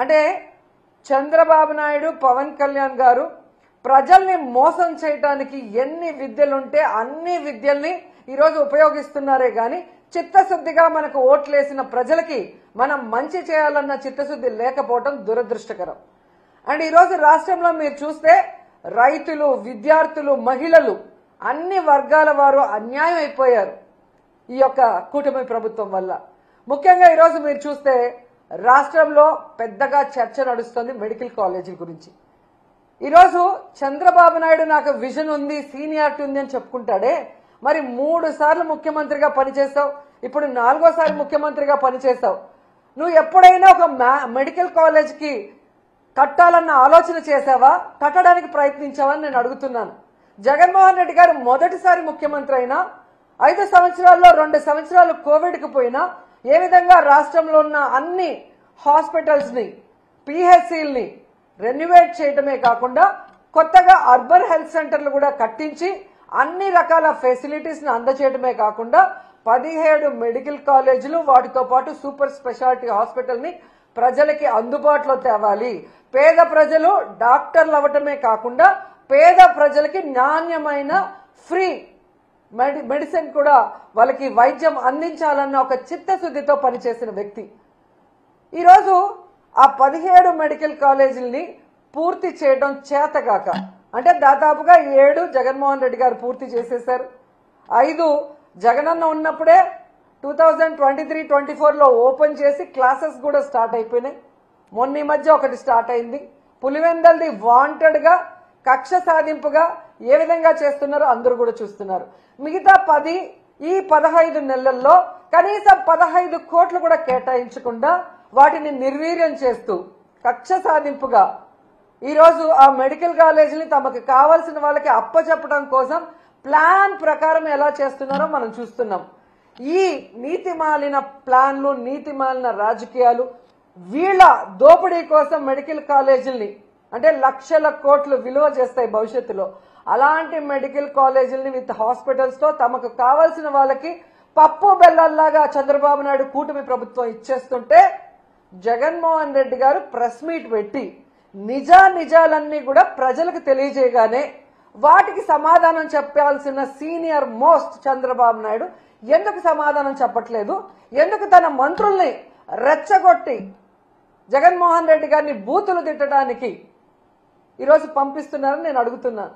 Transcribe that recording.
అంటే చంద్రబాబు నాయుడు, పవన్ కళ్యాణ్ గారు ప్రజల్ని మోసం చేయడానికి ఎన్ని విద్యలుంటే అన్ని విద్యల్ని ఈరోజు ఉపయోగిస్తున్నారే గాని చిత్తశుద్ధిగా మనకు ఓట్లేసిన ప్రజలకి మనం మంచి చేయాలన్న చిత్తశుద్ధి లేకపోవడం దురదృష్టకరం. అండ్ ఈరోజు రాష్ట్రంలో మీరు చూస్తే రైతులు, విద్యార్థులు, మహిళలు అన్ని వర్గాల వారు అన్యాయం అయిపోయారు ఈ యొక్క కూటమి ప్రభుత్వం వల్ల. ముఖ్యంగా ఈరోజు మీరు చూస్తే రాష్ట్రంలో పెద్దగా చర్చ నడుస్తుంది మెడికల్ కాలేజీల గురించి. ఈరోజు చంద్రబాబు నాయుడు నాకు విజన్ ఉంది, సీనియారిటీ ఉంది అని చెప్పుకుంటాడే, మరి 3 సార్లు ముఖ్యమంత్రిగా పనిచేసావు, ఇప్పుడు 4వ ముఖ్యమంత్రిగా పనిచేసావు. నువ్వు ఎప్పుడైనా ఒక మెడికల్ కాలేజ్కి కట్టాలన్న ఆలోచన చేసావా? కట్టడానికి ప్రయత్నించావని నేను అడుగుతున్నాను. జగన్మోహన్ రెడ్డి గారు మొదటిసారి ముఖ్యమంత్రి అయినా 5 సంవత్సరాల్లో 2 సంవత్సరాలు కోవిడ్కి పోయినా ఏ విధంగా రాష్ట్రంలో ఉన్న అన్ని హాస్పిటల్స్ని, పిహెచ్సిల్ని రెన్యువేట్ చేయడమే కాకుండా కొత్తగా అర్బన్ హెల్త్ సెంటర్లు కూడా కట్టించి అన్ని రకాల ఫెసిలిటీస్ని అందజేయడమే కాకుండా 17 మెడికల్ కాలేజీలు వాటితో పాటు సూపర్ స్పెషాలిటీ హాస్పిటల్ని ప్రజలకి అందుబాటులో తేవాలి. పేద ప్రజలు డాక్టర్లు అవ్వటమే కాకుండా పేద ప్రజలకి నాణ్యమైన ఫ్రీ మెడిసిన్ కూడా వాళ్ళకి వైద్యం అందించాలన్న ఒక చిత్తశుద్ధితో పనిచేసిన వ్యక్తి. ఈరోజు ఆ 17 మెడికల్ కాలేజీలని పూర్తి చేయడం చేతగాక, అంటే దాదాపుగా 7 జగన్మోహన్ రెడ్డి గారు పూర్తి చేసేశారు. 5 జగనన్న ఉన్నప్పుడే 2023-24లో ఓపెన్ చేసి క్లాసెస్ కూడా స్టార్ట్ అయిపోయినాయి. మొన్న ఈ మధ్య ఒకటి స్టార్ట్ అయింది. పులివెందల్ది వాంటెడ్గా కక్ష సాధింపుగా ఏ విధంగా చేస్తున్నారో అందరూ కూడా చూస్తున్నారు. మిగతా 10 ఈ 15 నెలల్లో కనీసం 15 కోట్లు కూడా కేటాయించకుండా వాటిని నిర్వీర్యం చేస్తూ కక్ష సాధింపుగా ఈరోజు ఆ మెడికల్ కాలేజీని తమకు కావాల్సిన వాళ్ళకి అప్పచెప్పడం కోసం ప్లాన్ ప్రకారం ఎలా చేస్తున్నారో మనం చూస్తున్నాం. ఈ నీతిమాలిన ప్లాన్లు, నీతిమాలిన రాజకీయాలు, వీళ్ళ దోపిడీ కోసం మెడికల్ కాలేజీల్ని అంటే లక్షల కోట్లు విలువ చేస్తాయి భవిష్యత్తులో. అలాంటి మెడికల్ కాలేజీల్ని విత్ హాస్పిటల్స్తో తమకు కావాల్సిన వాళ్ళకి పప్పు బెల్లల్లాగా చంద్రబాబు నాయుడు కూటమి ప్రభుత్వం ఇచ్చేస్తుంటే జగన్మోహన్ రెడ్డి గారు ప్రెస్ మీట్ పెట్టి నిజాలన్నీ కూడా ప్రజలకు తెలియజేయగానే వాటికి సమాధానం చెప్పాల్సిన సీనియర్ మోస్ట్ చంద్రబాబు నాయుడు ఎందుకు సమాధానం చెప్పట్లేదు? ఎందుకు తన మంత్రుల్ని రెచ్చగొట్టి జగన్మోహన్ రెడ్డి గారిని బూతులు తిట్టడానికి ఈరోజు పంపిస్తున్నారని నేను అడుగుతున్నాను.